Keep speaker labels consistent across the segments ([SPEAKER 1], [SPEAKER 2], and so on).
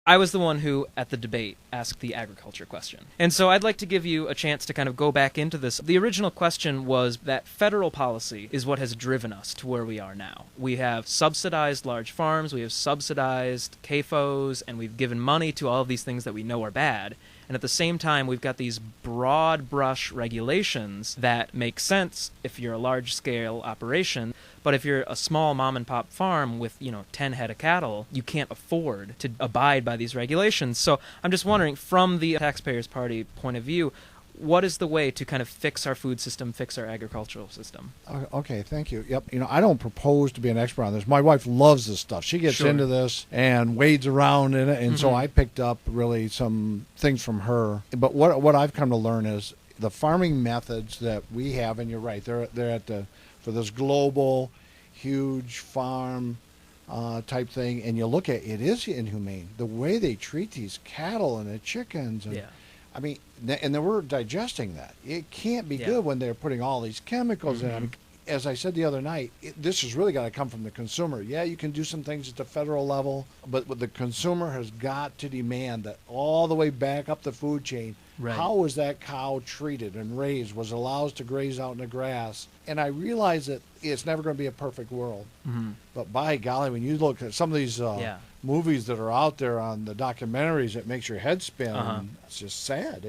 [SPEAKER 1] I was the one who, at the debate, asked the agriculture question. And so I'd like to give you a chance to kind of go back into this. The original question was that federal policy is what has driven us to where we are now. We have subsidized large farms, we have subsidized CAFOs, and we've given money to all of these things that we know are bad. And at the same time, we've got these broad brush regulations that make sense if you're a large-scale operation, but if you're a small mom-and-pop farm with, 10 head of cattle, you can't afford to abide by these regulations. So I'm just wondering, from the Taxpayers Party point of view, what is the way to kind of fix our food system, fix our agricultural system?
[SPEAKER 2] Okay, thank you. Yep. I don't propose to be an expert on this. My wife loves this stuff. She gets into this and wades around in it, and so I picked up really some things from her. But what I've come to learn is the farming methods that we have, and you're right, they're at for this global, huge farm type thing, and you look at it is inhumane. The way they treat these cattle and the chickens, and I mean, and then we're digesting that. It can't be good when they're putting all these chemicals in. I mean, as I said the other night, this has really got to come from the consumer. Yeah, you can do some things at the federal level, but the consumer has got to demand that all the way back up the food chain. Right. How was that cow treated and raised? Was allowed to graze out in the grass? And I realize that it's never going to be a perfect world. But by golly, when you look at some of these movies that are out there on the documentaries, it makes your head spin. It's just sad.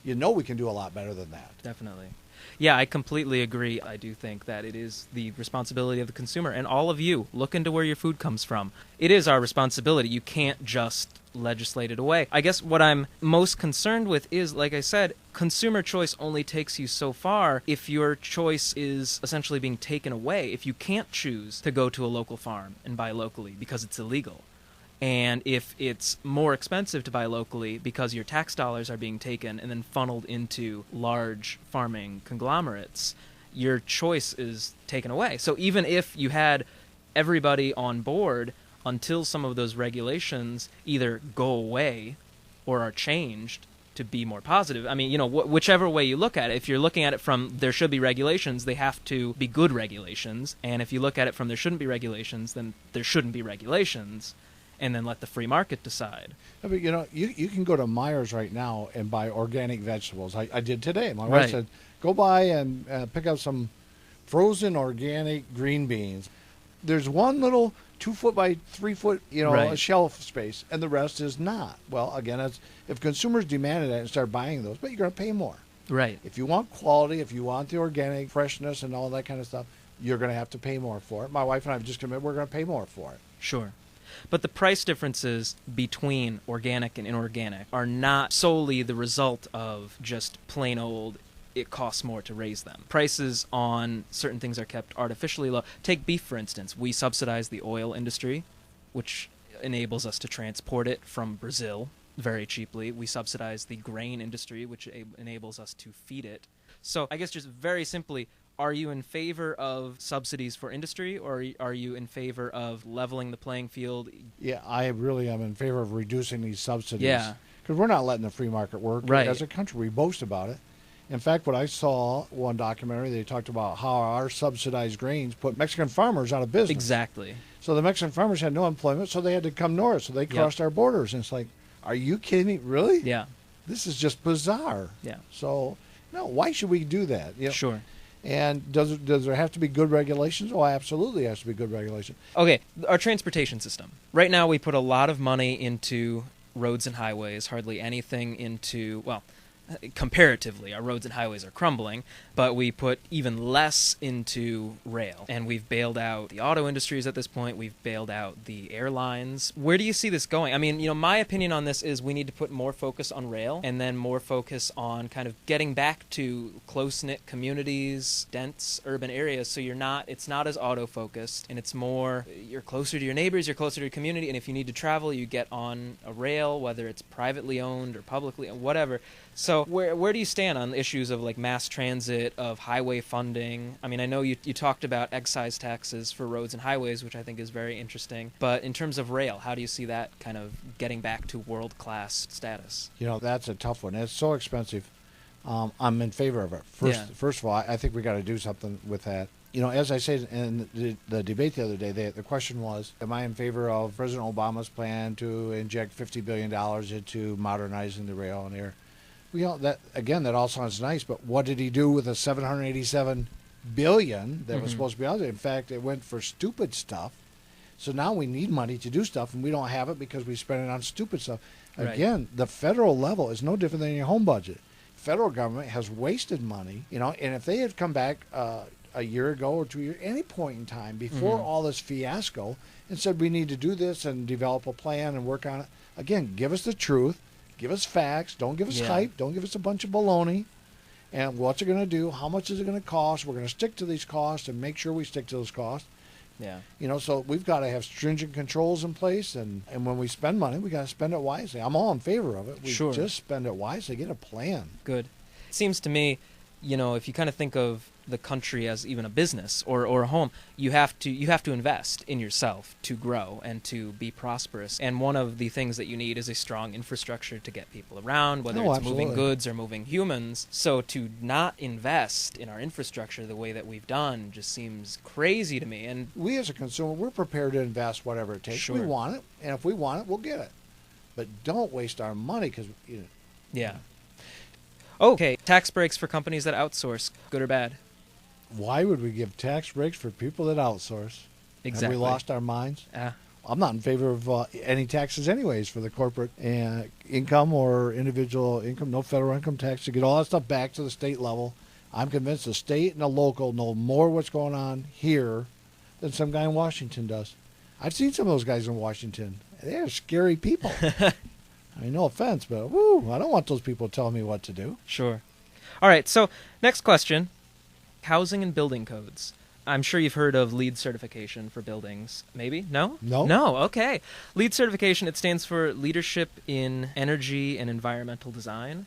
[SPEAKER 2] We can do a lot better than that.
[SPEAKER 1] Definitely. Yeah, I completely agree. I do think that it is the responsibility of the consumer. And all of you, look into where your food comes from. It is our responsibility. You can't just legislate it away. I guess what I'm most concerned with is, like I said, consumer choice only takes you so far if your choice is essentially being taken away. If you can't choose to go to a local farm and buy locally because it's illegal. And if it's more expensive to buy locally because your tax dollars are being taken and then funneled into large farming conglomerates, your choice is taken away. So even if you had everybody on board until some of those regulations either go away or are changed to be more positive, I mean, whichever way you look at it, if you're looking at it from there should be regulations, they have to be good regulations. And if you look at it from there shouldn't be regulations, then there shouldn't be regulations. And then let the free market decide.
[SPEAKER 2] But you can go to Meijer's right now and buy organic vegetables. I did today. My wife said, go buy and pick up some frozen organic green beans. There's one little 2-foot by 3-foot, shelf space, and the rest is not. Well, again, if consumers demanded that and start buying those, but you're going to pay more.
[SPEAKER 1] Right.
[SPEAKER 2] If you want quality, if you want the organic freshness and all that kind of stuff, you're going to have to pay more for it. My wife and I have just committed we're going to pay more for it.
[SPEAKER 1] Sure. But the price differences between organic and inorganic are not solely the result of just plain old, it costs more to raise them. Prices on certain things are kept artificially low. Take beef, for instance. We subsidize the oil industry, which enables us to transport it from Brazil very cheaply. We subsidize the grain industry, which enables us to feed it. So I guess just very simply, are you in favor of subsidies for industry, or are you in favor of leveling the playing field?
[SPEAKER 2] Yeah, I really am in favor of reducing these subsidies.
[SPEAKER 1] Yeah.
[SPEAKER 2] Because we're not letting the free market work.
[SPEAKER 1] Right.
[SPEAKER 2] As a country, we boast about it. In fact, what I saw, one documentary, they talked about how our subsidized grains put Mexican farmers out of business.
[SPEAKER 1] Exactly.
[SPEAKER 2] So the Mexican farmers had no employment, so they had to come north. So they crossed our borders. And it's like, are you kidding me? Really?
[SPEAKER 1] Yeah.
[SPEAKER 2] This is just bizarre.
[SPEAKER 1] Yeah.
[SPEAKER 2] So, no, why should we do that?
[SPEAKER 1] Sure.
[SPEAKER 2] And does there have to be good regulations? Oh, absolutely has to be good regulation.
[SPEAKER 1] Okay, our transportation system. Right now we put a lot of money into roads and highways, hardly anything into, comparatively, our roads and highways are crumbling, but we put even less into rail. And we've bailed out the auto industries at this point. We've bailed out the airlines. Where do you see this going? I mean, my opinion on this is we need to put more focus on rail and then more focus on kind of getting back to close-knit communities, dense urban areas, so it's not as auto-focused, and it's more, you're closer to your neighbors, you're closer to your community, and if you need to travel, you get on a rail, whether it's privately owned or publicly owned, whatever. So where do you stand on issues of like mass transit, of highway funding? I mean, I know you talked about excise taxes for roads and highways, which I think is very interesting. But in terms of rail, how do you see that kind of getting back to world-class status?
[SPEAKER 2] That's a tough one. It's so expensive. I'm in favor of it. First of all, I think we got to do something with that. as I said in the debate the other day, the question was, am I in favor of President Obama's plan to inject $50 billion into modernizing the rail and air? That all sounds nice, but what did he do with the $787 billion that was supposed to be out there? In fact, it went for stupid stuff. So now we need money to do stuff, and we don't have it because we spend it on stupid stuff.
[SPEAKER 1] Right.
[SPEAKER 2] Again, the federal level is no different than your home budget. Federal government has wasted money, and if they had come back a year ago or 2 years, any point in time before all this fiasco, and said we need to do this and develop a plan and work on it, again, give us the truth, give us facts, don't give us hype, don't give us a bunch of baloney, and what's it going to do, how much is it going to cost, we're going to stick to these costs and make sure we stick to those costs.
[SPEAKER 1] Yeah.
[SPEAKER 2] So we've got to have stringent controls in place, and when we spend money, we got to spend it wisely. I'm all in favor of it. We just spend it wisely, get a plan.
[SPEAKER 1] Good. It seems to me, if you kind of think of the country as even a business or a home, you have to invest in yourself to grow and to be prosperous. And one of the things that you need is a strong infrastructure to get people around, whether it's moving goods or moving humans. So to not invest in our infrastructure the way that we've done just seems crazy to me. And
[SPEAKER 2] we as a consumer, we're prepared to invest whatever it takes. We want it, and if we want it, we'll get it. But don't waste our money because
[SPEAKER 1] yeah. Okay, tax breaks for companies that outsource, good or bad?
[SPEAKER 2] Why would we give tax breaks for people that outsource?
[SPEAKER 1] Exactly.
[SPEAKER 2] Have we lost our minds? I'm not in favor of any taxes anyways for the corporate income or individual income, no federal income tax, to get all that stuff back to the state level. I'm convinced the state and the local know more what's going on here than some guy in Washington does. I've seen some of those guys in Washington. They're scary people. I mean, no offense, but I don't want those people telling me what to do.
[SPEAKER 1] Sure. All right, so next question. Housing and building codes. I'm sure you've heard of LEED certification for buildings. Maybe? No? No, okay. LEED certification, it stands for Leadership in Energy and Environmental Design.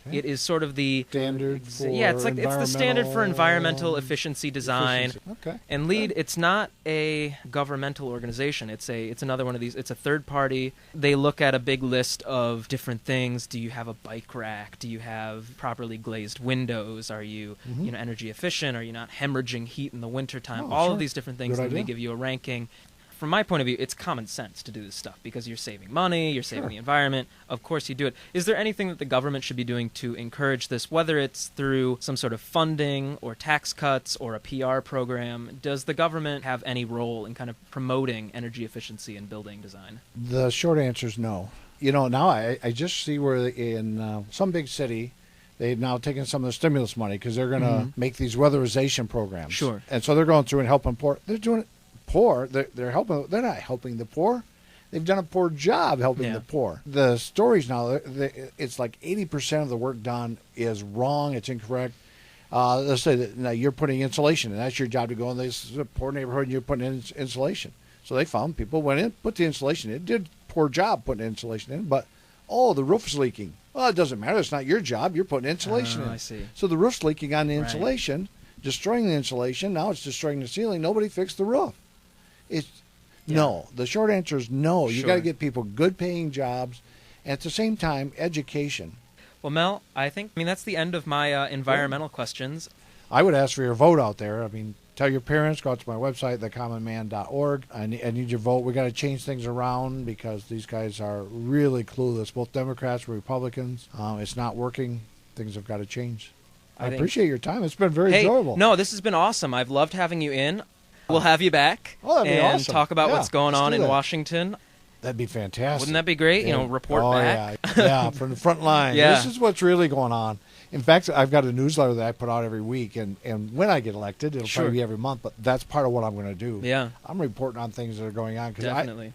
[SPEAKER 1] Okay. It is sort of the
[SPEAKER 2] standard for
[SPEAKER 1] it's the standard for environmental efficiency design.
[SPEAKER 2] Okay.
[SPEAKER 1] And LEED, it's not a governmental organization. It's another one of these. It's a third party. They look at a big list of different things. Do you have a bike rack? Do you have properly glazed windows? Are you energy efficient? Are you not hemorrhaging heat in the wintertime? All of these different things. That they give you a ranking. From my point of view, it's common sense to do this stuff because you're saving money, you're saving the environment. Of course you do it. Is there anything that the government should be doing to encourage this, whether it's through some sort of funding or tax cuts or a PR program? Does the government have any role in kind of promoting energy efficiency in building design?
[SPEAKER 2] The short answer is no. Now I just see where in some big city, they've now taken some of the stimulus money because they're going to make these weatherization programs.
[SPEAKER 1] Sure.
[SPEAKER 2] And so they're going through and helping poor. They're doing it. Poor, they're helping. They're not helping the poor. They've done a poor job helping the poor. The stories now, it's like 80% of the work done is wrong. It's incorrect. Let's say that now you're putting insulation, and that's your job to go in this poor neighborhood, and you're putting in insulation. So they found people went in, put the insulation in, did a poor job putting insulation in, but the roof's leaking. Well, it doesn't matter. It's not your job. You're putting insulation in.
[SPEAKER 1] I see.
[SPEAKER 2] So the roof's leaking on the insulation, destroying the insulation. Now it's destroying the ceiling. Nobody fixed the roof. No. The short answer is no. You got to get people good paying jobs, and at the same time, education.
[SPEAKER 1] Well, Mel, I think that's the end of my environmental questions.
[SPEAKER 2] I would ask for your vote out there. Tell your parents, go out to my website, thecommonman.org. I need your vote. We got to change things around because these guys are really clueless, both Democrats and Republicans. It's not working. Things have got to change. I appreciate your time. It's been very enjoyable.
[SPEAKER 1] No, this has been awesome. I've loved having you in. We'll have you back
[SPEAKER 2] that'd be
[SPEAKER 1] and
[SPEAKER 2] awesome.
[SPEAKER 1] talk about what's going on in Washington.
[SPEAKER 2] That'd be fantastic.
[SPEAKER 1] Wouldn't that be great? Report back.
[SPEAKER 2] Yeah, from the front line.
[SPEAKER 1] Yeah.
[SPEAKER 2] This is what's really going on. In fact, I've got a newsletter that I put out every week, and when I get elected, it'll probably be every month, but that's part of what I'm going to do.
[SPEAKER 1] Yeah.
[SPEAKER 2] I'm reporting on things that are going on.
[SPEAKER 1] Definitely.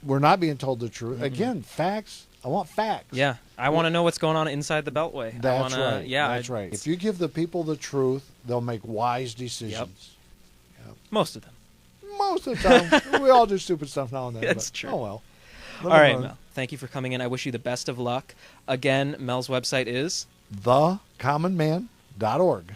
[SPEAKER 2] We're not being told the truth. Again, facts. I want facts.
[SPEAKER 1] Yeah. I want to know what's going on inside the Beltway.
[SPEAKER 2] That's right.
[SPEAKER 1] Yeah.
[SPEAKER 2] That's right. If you give the people the truth, they'll make wise decisions.
[SPEAKER 1] Yep. Most of them.
[SPEAKER 2] Most of the time. We all do stupid stuff now and then.
[SPEAKER 1] That's true.
[SPEAKER 2] Oh, well.
[SPEAKER 1] All right, Mel. Thank you for coming in. I wish you the best of luck. Again, Mel's website is?
[SPEAKER 2] thecommonman.org.